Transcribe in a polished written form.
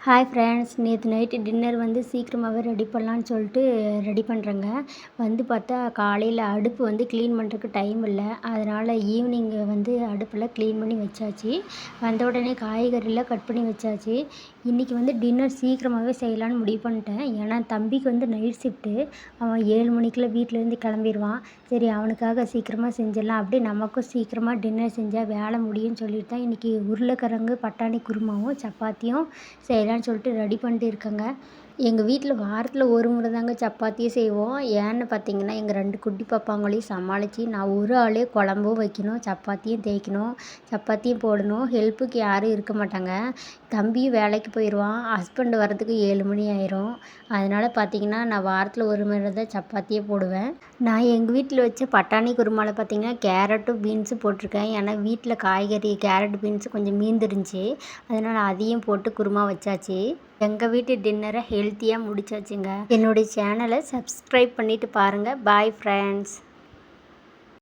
Hi friends, நேற்று night dinner வந்து சீக்கிரமாகவே ரெடி பண்ணலான்னு சொல்லிட்டு ரெடி பண்ணுறேங்க. வந்து பார்த்தா காலையில் அடுப்பு வந்து க்ளீன் பண்ணுறதுக்கு டைம் இல்லை. அதனால் ஈவினிங் வந்து அடுப்பெல்லாம் க்ளீன் பண்ணி வச்சாச்சு. வந்த உடனே காய்கறிலாம் கட் பண்ணி வச்சாச்சு. இன்றைக்கி வந்து டின்னர் சீக்கிரமாகவே செய்யலான்னு முடிவு பண்ணிட்டேன். ஏன்னா தம்பிக்கு வந்து நைட் ஷிஃப்ட்டு. அவன் 7 மணிக்குள்ளே வீட்டிலேருந்து கிளம்பிடுவான். சரி, அவனுக்காக சீக்கிரமாக செஞ்சிடலாம், அப்படியே நமக்கும் சீக்கிரமாக டின்னர் செஞ்சால் வேலை முடியும்னு சொல்லிட்டு தான் இன்றைக்கி உருளைக்கிழங்கு பட்டாணி குருமாவும் சப்பாத்தியும் செய்யலான்னு சொல்லிட்டு ரெடி பண்ணிட்டு இருக்கேங்க. எங்கள் வீட்டில் வாரத்தில் ஒரு முறை தாங்க சப்பாத்தியே செய்வோம். ஏன்னு பார்த்தீங்கன்னா, எங்கள் 2 குட்டி பாப்பாங்களையும் சமாளித்து நான் ஒரு ஆளே குழம்பும் வைக்கணும், சப்பாத்தியும் தேய்க்கணும், சப்பாத்தியும் போடணும். ஹெல்ப்புக்கு யாரும் இருக்க மாட்டாங்க. தம்பியும் வேலைக்கு போயிடுவான். ஹஸ்பண்ட் வரதுக்கு 7 மணி ஆயிரும். அதனால் பார்த்தீங்கன்னா, நான் வாரத்தில் ஒரு முறை தான் சப்பாத்தியே போடுவேன். நான் எங்கள் வீட்டில் வச்ச பட்டாணி குருமாவில் பார்த்தீங்கன்னா கேரட்டும் பீன்ஸும் போட்டிருக்கேன். ஏன்னா வீட்டில் காய்கறி கேரட் பீன்ஸு கொஞ்சம் மீந்துருந்துச்சு. அதனால் அதையும் போட்டு குருமா வச்சாச்சு. எங்கள் வீட்டு டின்னரை ஹெல்த்தியாக முடிச்சாச்சுங்க. என்னுடைய சேனலை சப்ஸ்கிரைப் பண்ணிவிட்டு பாருங்கள். Bye friends.